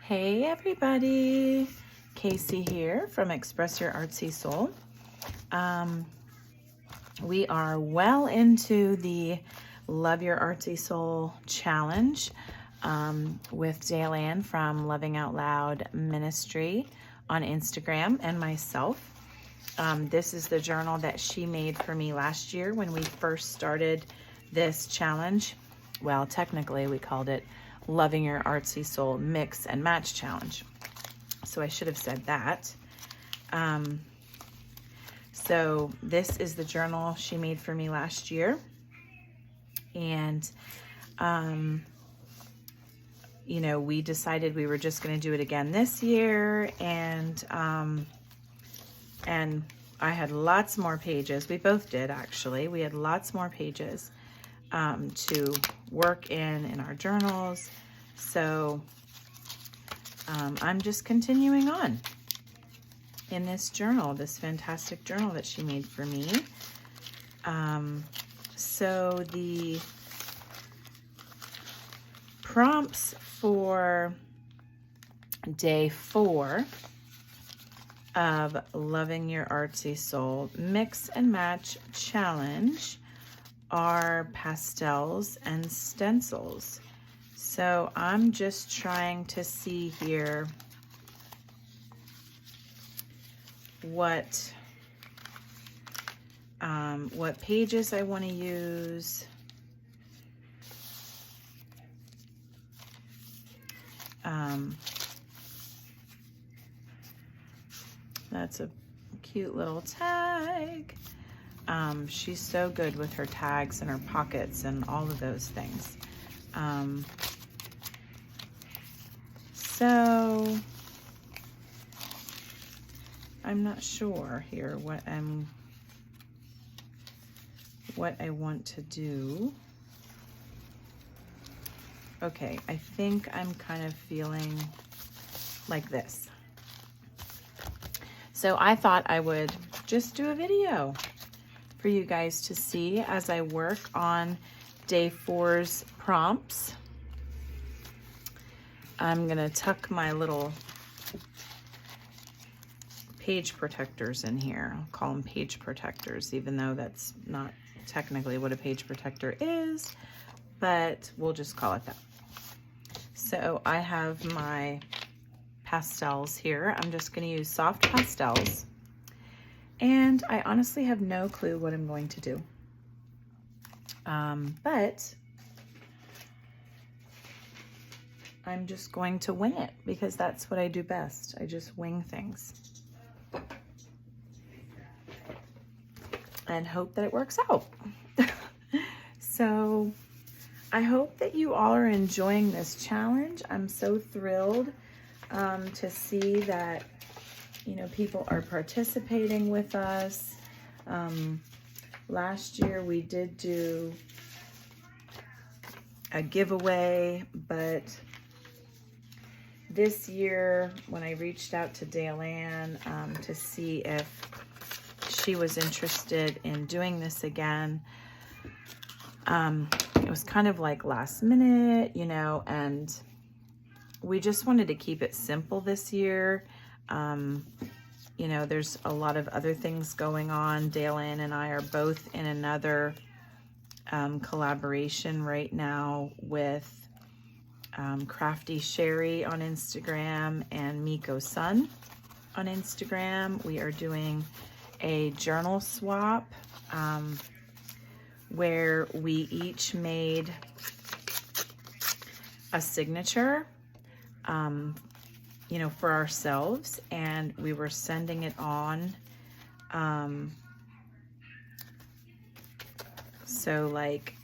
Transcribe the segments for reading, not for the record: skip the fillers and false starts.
Hey everybody, Casey here from Express Your Artsy Soul. We are well into the Love Your Artsy Soul challenge with Dale Ann from Loving Out Loud Ministry on Instagram and myself. This is the journal that she made for me last year when we first started this challenge. Well, technically we called it Loving Your Artsy Soul Mix and Match Challenge. So I should have said that. So this is the journal she made for me last year. And, you know, we decided we were just going to do it again this year. And I had lots more pages. We both did, actually. We had lots more pages to work in our journals. So I'm just continuing on in this journal, this fantastic journal that she made for me. So the prompts for day 4 of Loving Your Artsy Soul Mix and Match Challenge are pastels and stencils. So I'm just trying to see here what pages I want to use. That's a cute little tag. She's so good with her tags and her pockets and all of those things. So I'm not sure here what I want to do. Okay, I think I'm kind of feeling like this. So I thought I would just do a video for you guys to see as I work on day 4's prompts. I'm gonna tuck my little page protectors in here. I'll call them page protectors, even though that's not technically what a page protector is, but we'll just call it that. So I have my pastels here. I'm just gonna use soft pastels, and I honestly have no clue what I'm going to do. But I'm just going to wing it because that's what I do best. I just wing things and hope that it works out. So I hope that you all are enjoying this challenge. I'm so thrilled to see that, you know, people are participating with us. Last year we did do a giveaway, but this year when I reached out to Dale Ann to see if she was interested in doing this again, it was kind of like last minute, you know, and we just wanted to keep it simple this year. You know, there's a lot of other things going on. Dale Ann and I are both in another collaboration right now with Crafty Sherry on Instagram and Miko Sun on Instagram. We are doing a journal swap where we each made a signature, you know, for ourselves, and we were sending it on. So like,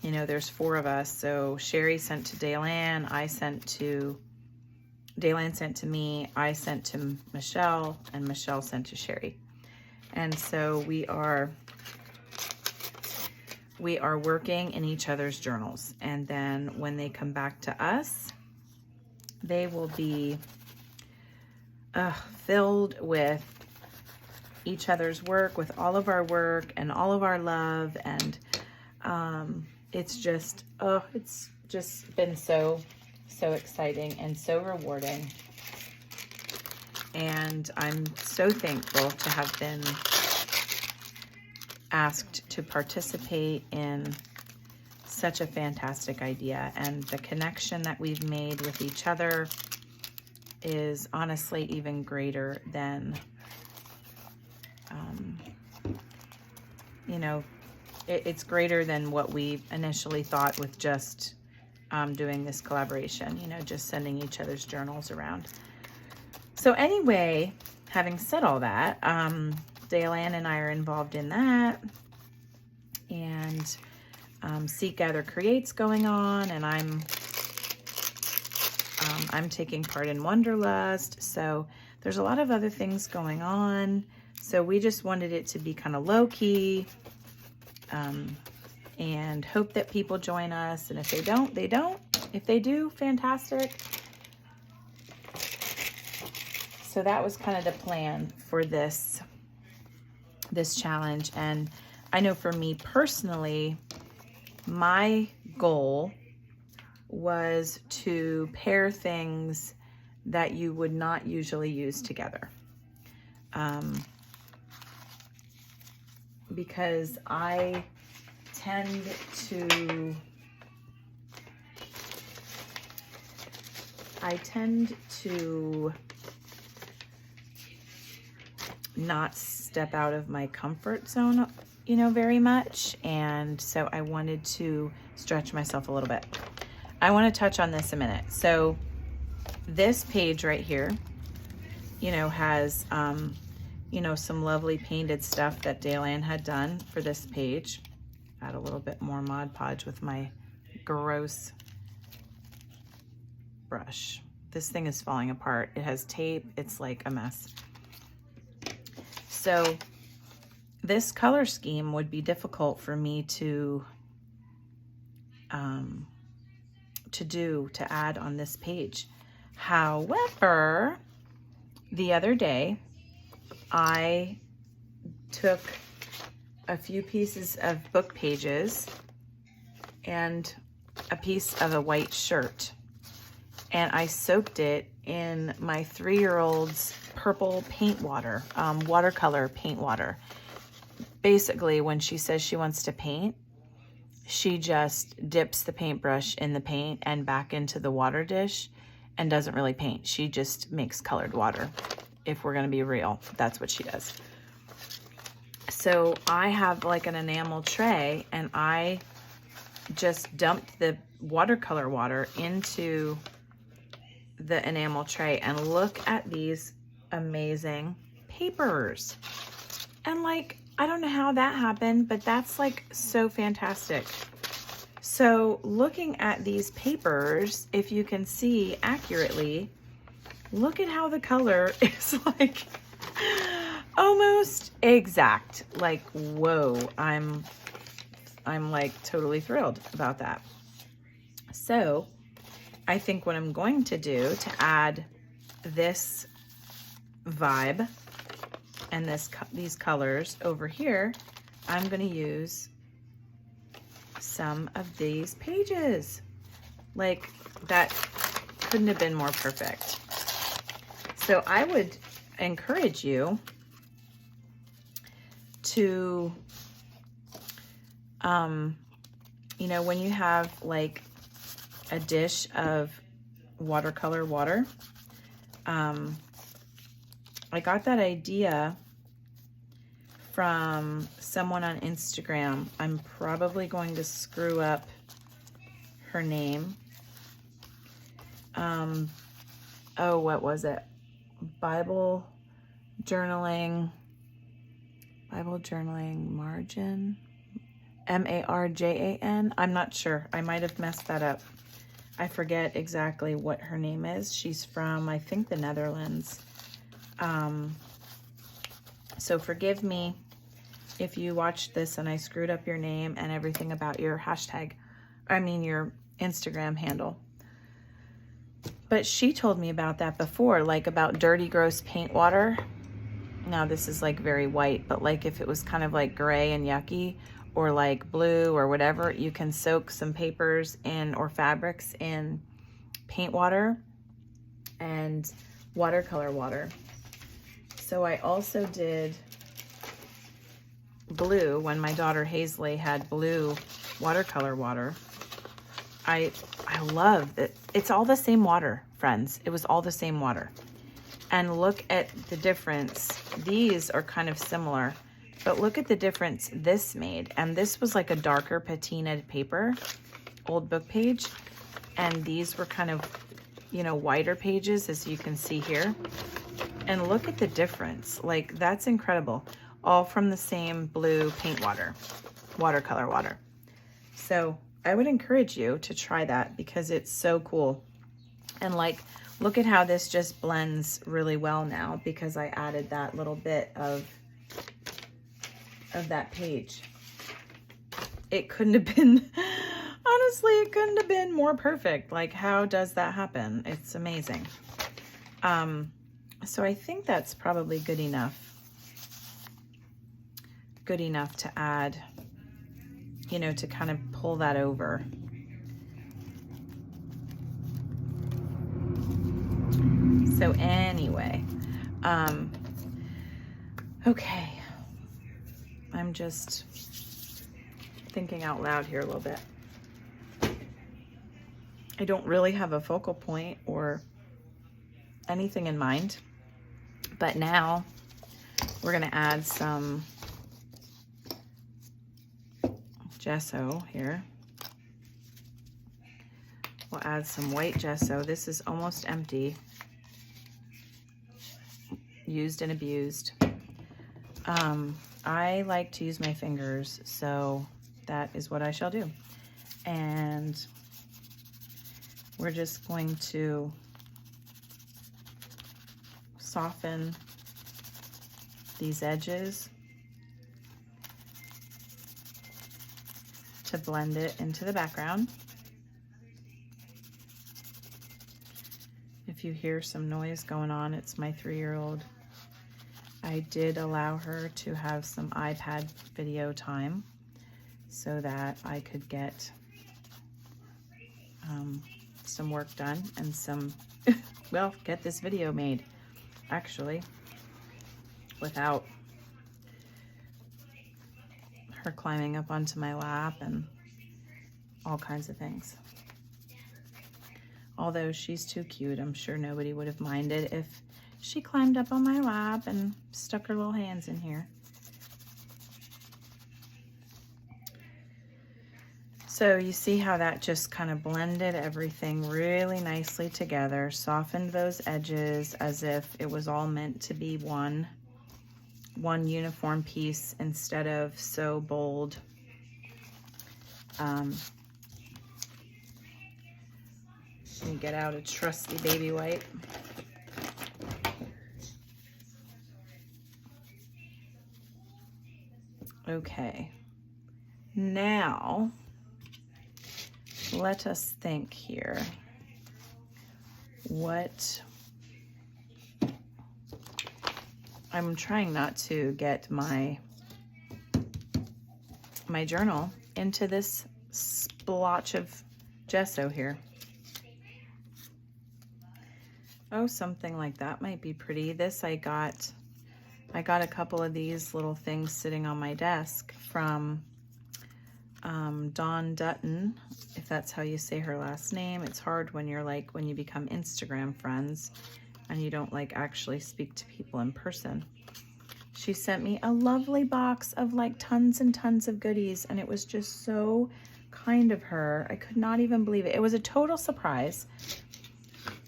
you know, there's 4 of us. So Sherry sent to Dale Ann, Dale Ann sent to me, I sent to Michelle, and Michelle sent to Sherry. And so we are working in each other's journals. And then when they come back to us, they will be filled with each other's work, with all of our work and all of our love. And it's just been so so exciting and so rewarding. And I'm so thankful to have been asked to participate in such a fantastic idea. And the connection that we've made with each other is honestly even greater than, you know, it's greater than what we initially thought with just doing this collaboration, you know, just sending each other's journals around. So anyway, having said all that, Dayan and I are involved in that, and Seek, Gather, Create's going on, and I'm taking part in Wanderlust. So there's a lot of other things going on. So we just wanted it to be kind of low key, and hope that people join us. And if they don't, they don't. If they do, fantastic. So that was kind of the plan for this challenge. And I know for me personally, my goal was to pair things that you would not usually use together. Because I tend to not step out of my comfort zone, you know, very much. And so I wanted to stretch myself a little bit. I want to touch on this a minute. So this page right here, you know, has, you know, some lovely painted stuff that Dayan had done for this page. Add a little bit more Mod Podge with my gross brush. This thing is falling apart. It has tape. It's like a mess. So this color scheme would be difficult for me to add on this page. However, the other day I took a few pieces of book pages and a piece of a white shirt, and I soaked it in my 3-year-old's purple paint water, watercolor paint water. Basically, when she says she wants to paint, she just dips the paintbrush in the paint and back into the water dish and doesn't really paint. She just makes colored water. If we're gonna be real, that's what she does. So I have like an enamel tray, and I just dumped the watercolor water into the enamel tray, and look at these amazing papers. And like, I don't know how that happened, but that's like so fantastic. So looking at these papers, if you can see accurately, look at how the color is like almost exact. Like, whoa, I'm like totally thrilled about that. So I think what I'm going to do to add this vibe and these colors over here, I'm going to use some of these pages. Like, that couldn't have been more perfect. So I would encourage you to, you know, when you have like a dish of watercolor water, I got that idea from someone on Instagram. I'm probably going to screw up her name. Oh, what was it? Bible journaling margin, Marjan. I'm not sure. I might have messed that up. I forget exactly what her name is. She's from, I think, the Netherlands. So forgive me if you watched this and I screwed up your name and everything about your your Instagram handle. But she told me about that before, like about dirty, gross paint water. Now this is like very white, but like if it was kind of like gray and yucky, or like blue or whatever, you can soak some papers in, or fabrics in paint water and watercolor water. So I also did blue when my daughter Hazley had blue watercolor water. I love that. It's all the same water, friends. It was all the same water. And look at the difference. These are kind of similar, but look at the difference this made. And this was like a darker patinaed paper, old book page. And these were kind of, you know, whiter pages, as you can see here. And look at the difference. Like, that's incredible. All from the same blue paint water, watercolor water. So I would encourage you to try that because it's so cool. And like, look at how this just blends really well now because I added that little bit of that page. It couldn't have been, honestly, it couldn't have been more perfect. Like, how does that happen? It's amazing. So I think that's probably good enough. Good enough to add, you know, to kind of pull that over. So anyway, okay. I'm just thinking out loud here a little bit. I don't really have a focal point or anything in mind, but now we're gonna add some gesso here. We'll add some white gesso. This is almost empty. Used and abused. I like to use my fingers, so that is what I shall do. And we're just going to soften these edges to blend it into the background. If you hear some noise going on, it's my 3-year-old. I did allow her to have some iPad video time so that I could get some work done and some, well, get this video made, actually, without her climbing up onto my lap and all kinds of things. Although she's too cute, I'm sure nobody would have minded if she climbed up on my lap and stuck her little hands in here. So you see how that just kind of blended everything really nicely together, softened those edges as if it was all meant to be one uniform piece instead of so bold. Let me get out a trusty baby wipe. Okay, now let us think here. What, I'm trying not to get my journal into this splotch of gesso here. Oh, something like that might be pretty. This I got a couple of these little things sitting on my desk from Dawn Dutton, if that's how you say her last name. It's hard when you're like, when you become Instagram friends and you don't like actually speak to people in person. She sent me a lovely box of like tons and tons of goodies, and it was just so kind of her. I could not even believe it. It was a total surprise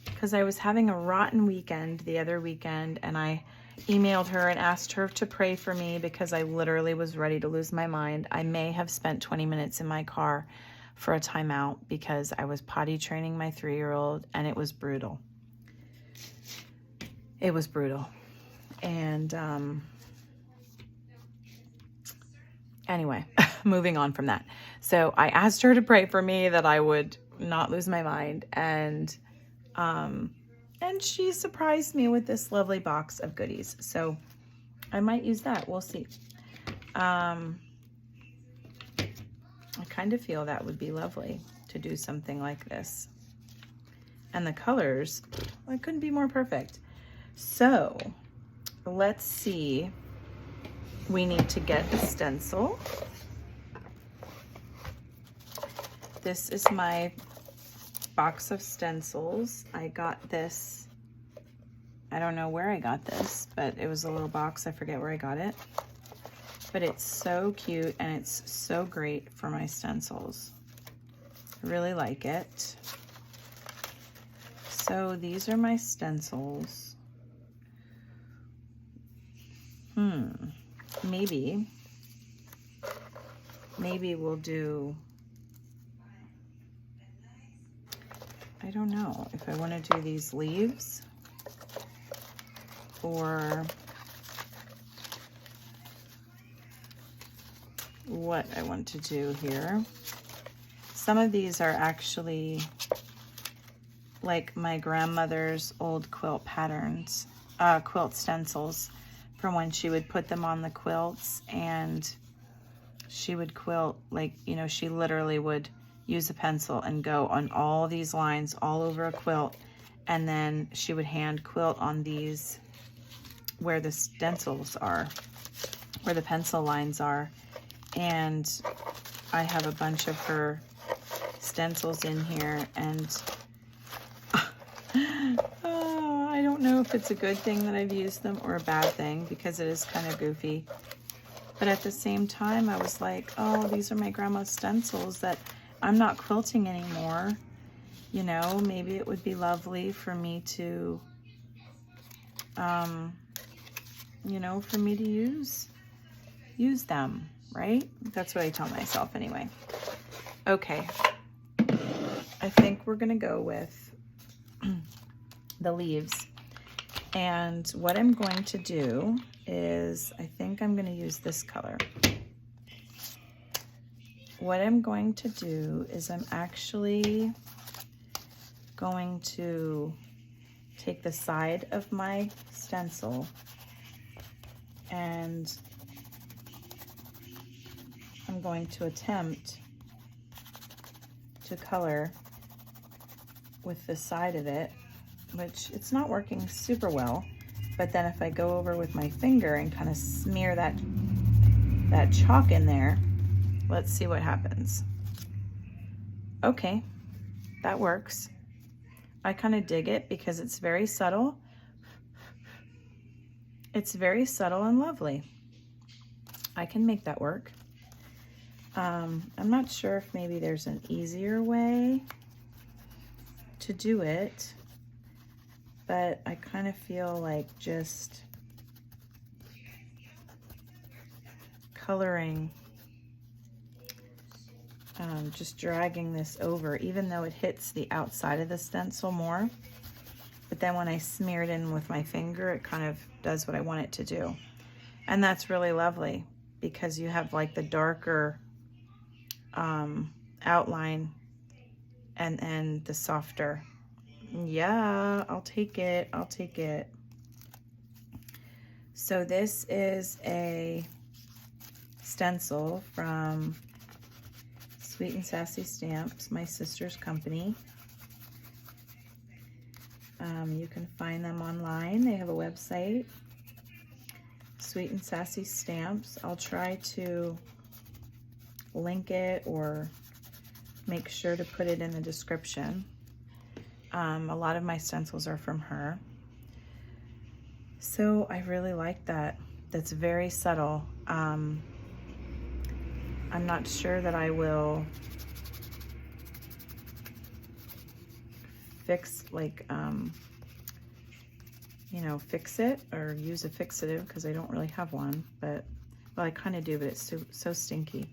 because I was having a rotten weekend the other weekend, and I emailed her and asked her to pray for me because I literally was ready to lose my mind. I may have spent 20 minutes in my car for a timeout because I was potty training my 3-year-old, and it was brutal. It was brutal. And anyway, moving on from that. So I asked her to pray for me that I would not lose my mind, and she surprised me with this lovely box of goodies. So I might use that. We'll see. I kind of feel that would be lovely to do something like this. And the colors, well, it couldn't be more perfect. So let's see. We need to get a stencil. This is my box of stencils. I got this, I don't know where I got this, but it was a little box. I forget where I got it. But it's so cute and it's so great for my stencils. I really like it. So these are my stencils. Maybe we'll do, I don't know if I want to do these leaves or what I want to do here. Some of these are actually like my grandmother's old quilt patterns, quilt stencils from when she would put them on the quilts, and she would quilt, like, you know, she literally would use a pencil and go on all these lines all over a quilt, and then she would hand quilt on these where the stencils are, where the pencil lines are. And I have a bunch of her stencils in here, and I don't know if it's a good thing that I've used them or a bad thing, because it is kind of goofy. But at the same time, I was like, oh, these are my grandma's stencils that I'm not quilting anymore. You know, maybe it would be lovely for me to, you know, for me to use them, right? That's what I tell myself anyway. Okay, I think we're gonna go with the leaves. And what I'm going to do is, I think I'm gonna use this color. What I'm going to do is I'm actually going to take the side of my stencil and I'm going to attempt to color with the side of it, which it's not working super well. But then if I go over with my finger and kind of smear that chalk in there, let's see what happens. Okay, that works. I kind of dig it because it's very subtle. It's very subtle and lovely. I can make that work. I'm not sure if maybe there's an easier way to do it, but I kind of feel like just coloring, just dragging this over, even though it hits the outside of the stencil more. But then when I smear it in with my finger, it kind of does what I want it to do. And that's really lovely because you have like the darker outline and the softer. Yeah, I'll take it. I'll take it. So this is a stencil from Sweet and Sassy Stamps, my sister's company. You can find them online. They have a website, Sweet and Sassy Stamps. I'll try to link it or make sure to put it in the description. A lot of my stencils are from her. So I really like that. That's very subtle. I'm not sure that I will fix, like, you know, fix it or use a fixative because I don't really have one, but, well, I kind of do, but it's so stinky.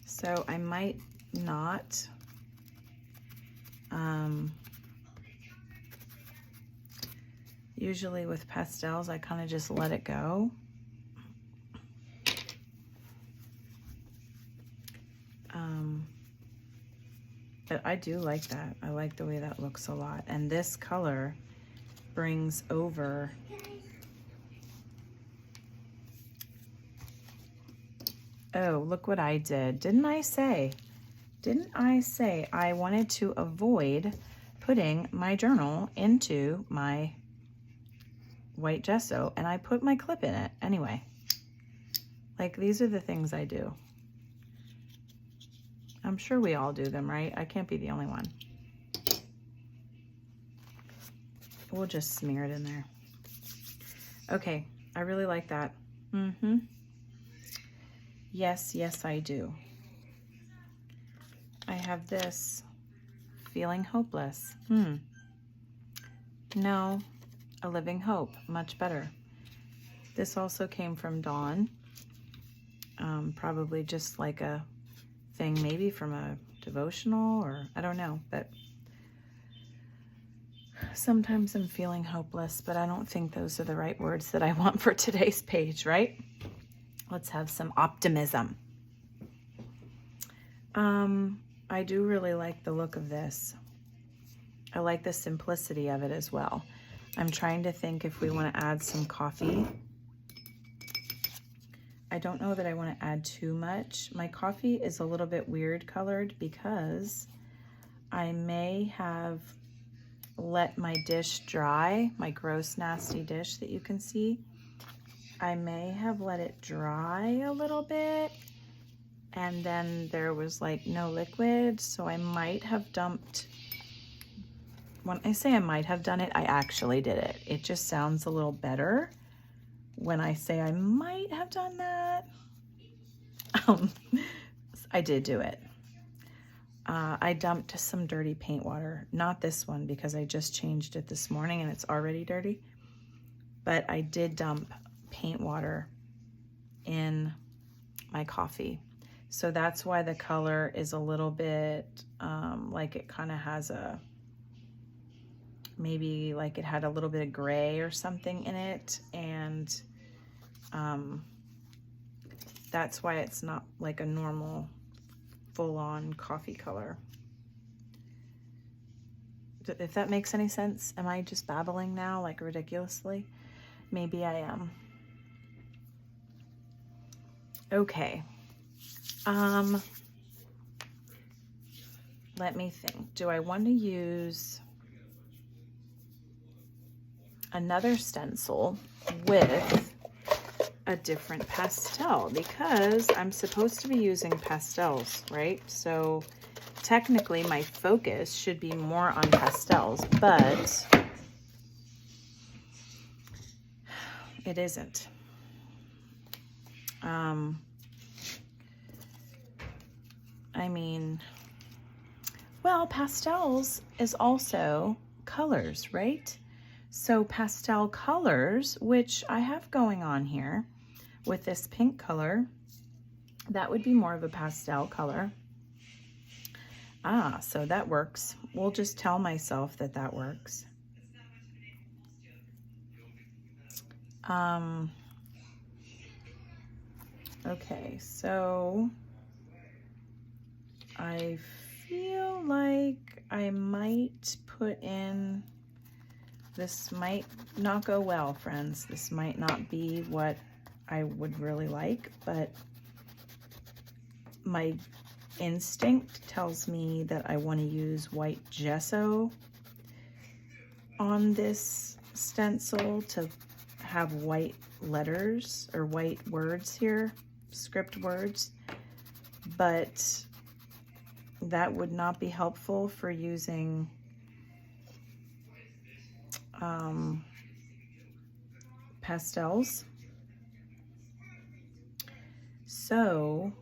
So I might not, usually with pastels, I kind of just let it go. But I do like that. I like the way that looks a lot. And this color brings over oh, look what I did. Didn't I say Didn't I say I wanted to avoid putting my journal into my white gesso, and I put my clip in it anyway. Like, these are the things I do. I'm sure we all do them, right? I can't be the only one. We'll just smear it in there. Okay, I really like that. Yes, yes, I do. I have this, feeling hopeless. No, a living hope, much better. This also came from Dawn. Probably just like a thing, maybe from a devotional, or I don't know, but sometimes I'm feeling hopeless, but I don't think those are the right words that I want for today's page, right? Let's have some optimism. I do really like the look of this. I like the simplicity of it as well. I'm trying to think if we want to add some coffee. I don't know that I want to add too much. My coffee is a little bit weird colored because I may have let my dish dry, my gross, nasty dish that you can see. I may have let it dry a little bit, and then there was like no liquid, so I might have dumped. When I say I might have done it, I actually did it. It just sounds a little better when I say I might have done that. I did do it. I dumped some dirty paint water. Not this one, because I just changed it this morning and it's already dirty. But I did dump paint water in my coffee. So that's why the color is a little bit like it kind of has a, maybe like it had a little bit of gray or something in it. And that's why it's not like a normal full-on coffee color. If that makes any sense. Am I just babbling now like ridiculously? Maybe I am. Okay. Let me think. Do I want to use another stencil with a different pastel? Because I'm supposed to be using pastels, right? So technically my focus should be more on pastels, but it isn't. I mean, well, pastels is also colors, right? So pastel colors, which I have going on here with this pink color, that would be more of a pastel color. Ah, so that works. We'll just tell myself that that works. Okay, so I feel like I might put in, this might not go well, friends. This might not be what I would really like, but my instinct tells me that I want to use white gesso on this stencil to have white letters or white words here, script words, but that would not be helpful for using pastels. So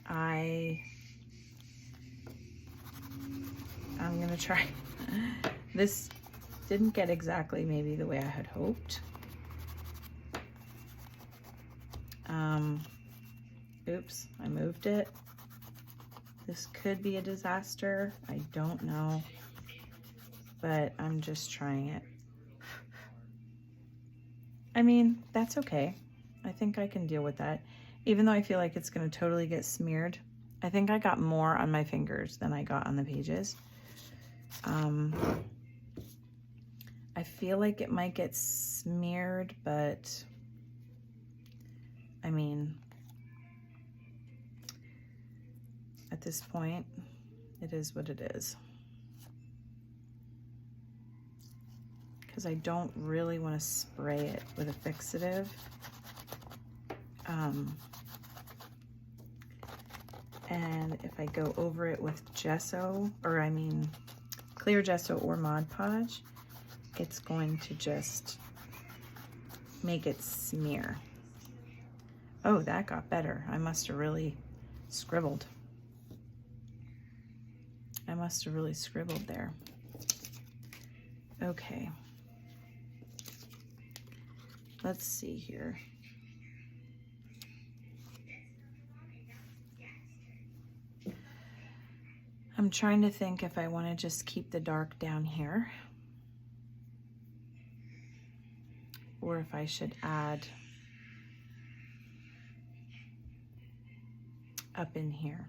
I'm gonna try. This didn't get exactly maybe the way I had hoped. Oops, I moved it. This could be a disaster. I don't know, but I'm just trying it. I mean, that's okay. I think I can deal with that. Even though I feel like it's gonna totally get smeared. I think I got more on my fingers than I got on the pages. I feel like it might get smeared, but I mean, at this point, it is what it is. Because I don't really want to spray it with a fixative. And if I go over it with gesso, or I mean clear gesso or Mod Podge, it's going to just make it smear. Oh, that got better. I must have really scribbled. I must have really scribbled there. Okay. Let's see here. I'm trying to think if I want to just keep the dark down here, or if I should add up in here.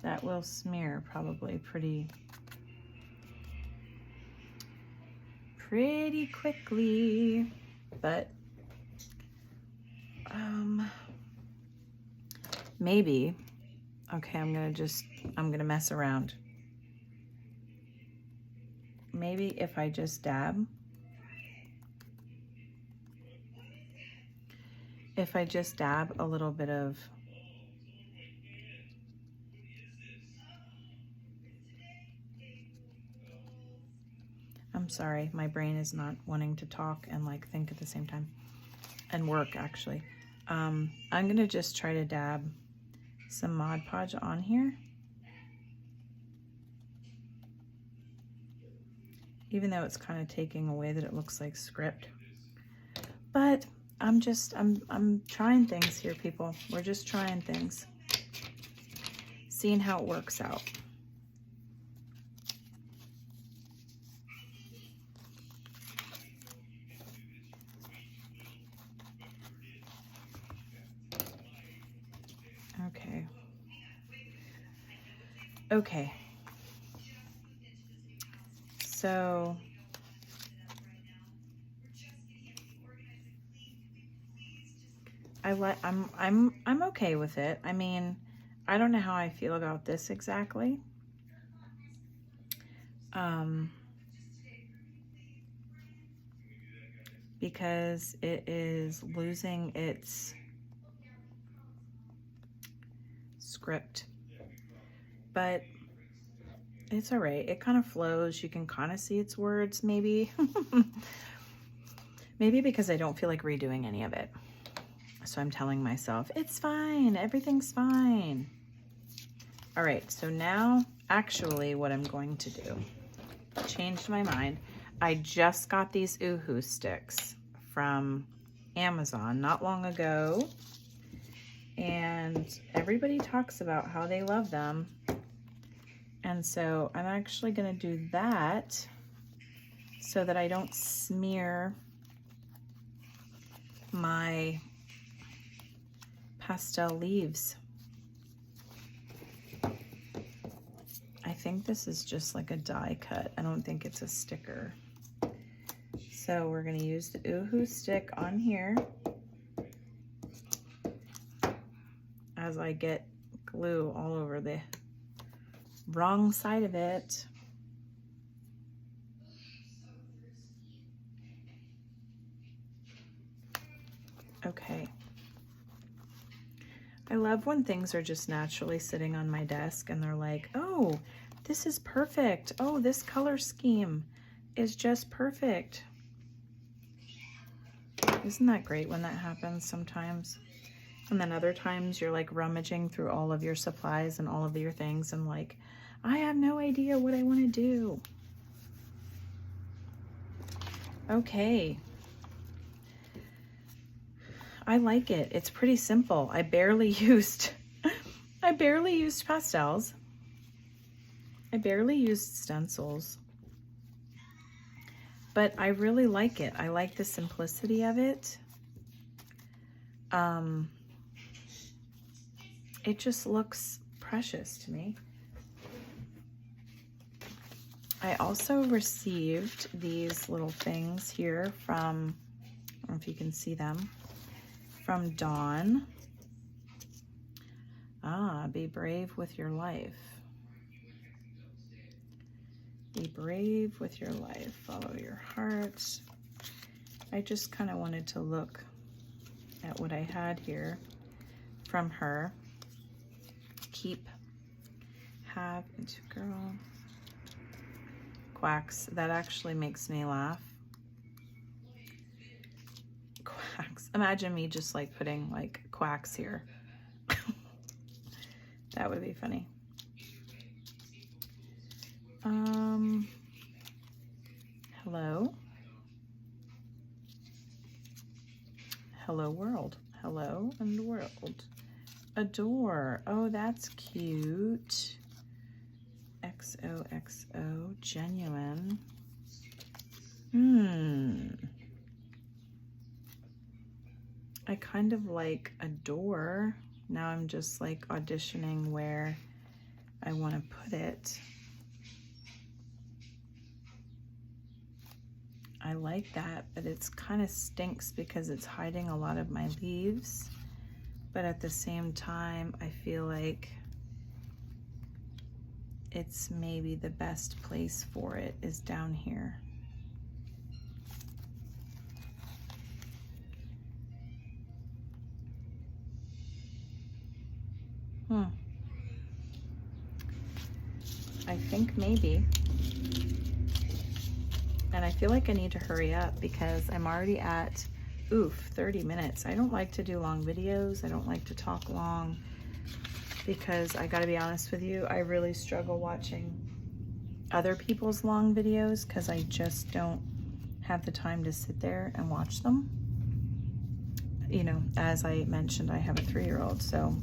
That will smear probably pretty quickly, but maybe. Okay, I'm gonna mess around. Maybe if I just dab. If I just dab a little bit of I'm sorry, my brain is not wanting to talk and like think at the same time, and work actually. I'm gonna just try to dab some Mod Podge on here. Even though it's kind of taking away that it looks like script. But I'm trying things here, people. We're just trying things. Seeing how it works out. Okay. Okay. So I'm okay with it. I mean, I don't know how I feel about this exactly. Because it is losing its script, but it's all right. It kind of flows. You can kind of see its words, maybe. Maybe because I don't feel like redoing any of it. So I'm telling myself, it's fine. Everything's fine. All right, so now actually what I'm going to do, changed my mind. I just got these Oohoo sticks from Amazon not long ago. And everybody talks about how they love them. And so I'm actually gonna do that so that I don't smear my pastel leaves. I think this is just like a die cut. I don't think it's a sticker. So we're gonna use the Oohoo stick on here as I get glue all over the wrong side of it. Okay. I love when things are just naturally sitting on my desk and they're like, oh, this is perfect. Oh, this color scheme is just perfect. Isn't that great when that happens sometimes? And then other times you're like rummaging through all of your supplies and all of your things and like, I have no idea what I want to do. Okay. I like it. It's pretty simple. I barely used pastels. I barely used stencils. But I really like it. I like the simplicity of it. It just looks precious to me. I also received these little things here from, I don't know if you can see them, from Dawn. Ah, be brave with your life. Be brave with your life. Follow your heart. I just kind of wanted to look at what I had here from her. Keep, have, into girl. Quacks. That actually makes me laugh. Quacks. Imagine me just like putting like quacks here. That would be funny. Hello. Hello world. Hello and world. Adore. Oh, that's cute. XOXO. Genuine. I kind of like adore. Now I'm just like auditioning where I want to put it. I like that, but it's kind of stinks because it's hiding a lot of my leaves. But at the same time, I feel like it's maybe the best place for it is down here. I think maybe. And I feel like I need to hurry up because I'm already at, 30 minutes. I don't like to do long videos. I don't like to talk long because I gotta be honest with you, I really struggle watching other people's long videos because I just don't have the time to sit there and watch them. You know, as I mentioned, I have a 3-year-old, so,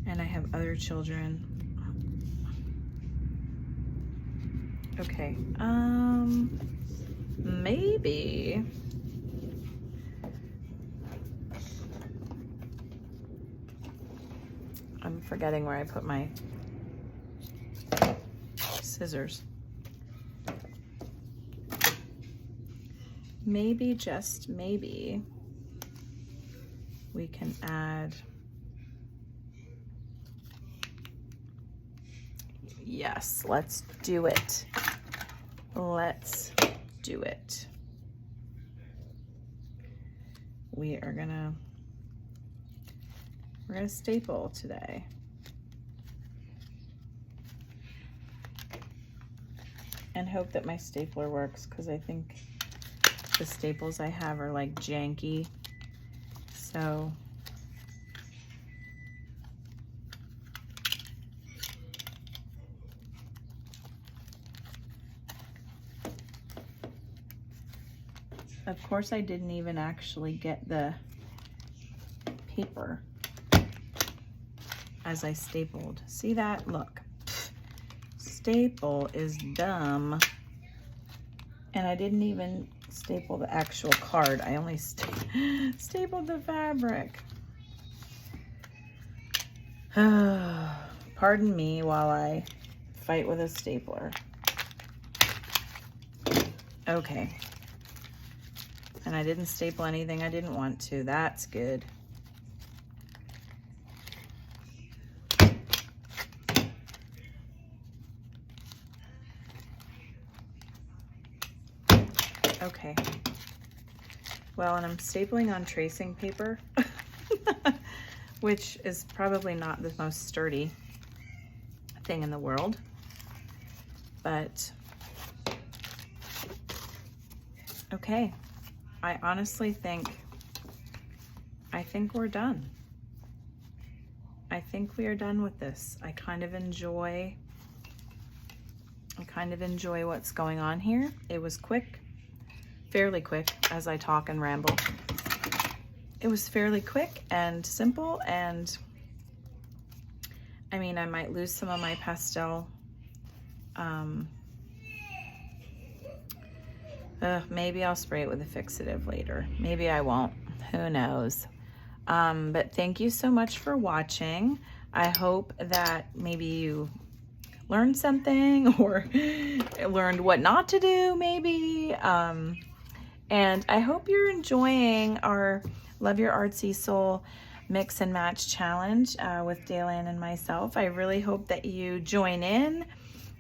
and I have other children. Okay, maybe. I'm forgetting where I put my scissors. Maybe, just maybe, we can add, yes, let's do it. Let's do it. We're gonna staple today. And hope that my stapler works because I think the staples I have are like janky. So of course I didn't even actually get the paper as I stapled. See that? Look. Staple is dumb. And I didn't even staple the actual card. I only stapled the fabric. Pardon me while I fight with a stapler. Okay. And I didn't staple anything I didn't want to. That's good. Okay. Well, and I'm stapling on tracing paper, which is probably not the most sturdy thing in the world, but okay. I honestly think we're done. I think we are done with this. I kind of enjoy what's going on here. It was quick. Fairly quick as I talk and ramble. It was fairly quick and simple, and I mean, I might lose some of my pastel. Maybe I'll spray it with a fixative later. Maybe I won't. Who knows? But thank you so much for watching. I hope that maybe you learned something or learned what not to do, maybe. And I hope you're enjoying our Love Your Artsy Soul mix and match challenge with Dalan and myself. I really hope that you join in.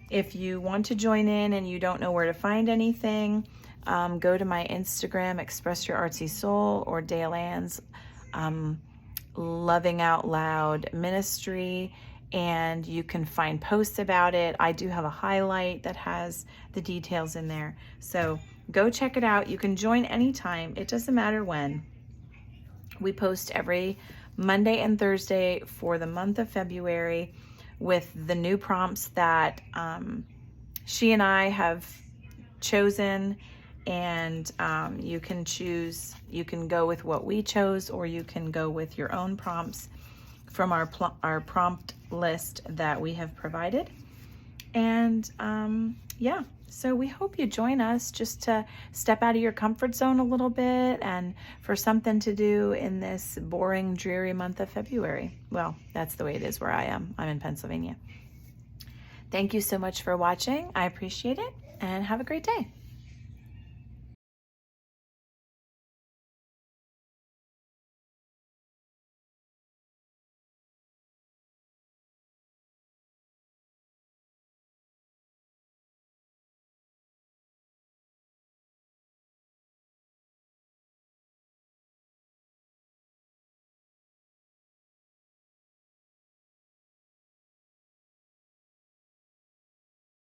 If you want to join in and you don't know where to find anything, go to my Instagram, Express Your Artsy Soul, or Dalan's Loving Out Loud Ministry, and you can find posts about it. I do have a highlight that has the details in there. So go check it out. You can join anytime. It doesn't matter when. We post every Monday and Thursday for the month of February with the new prompts that she and I have chosen, and you can choose, you can go with what we chose, or you can go with your own prompts from our prompt list that we have provided. And yeah, so we hope you join us just to step out of your comfort zone a little bit and for something to do in this boring, dreary month of February. Well, that's the way it is where I am. I'm in Pennsylvania. Thank you so much for watching. I appreciate it, and have a great day.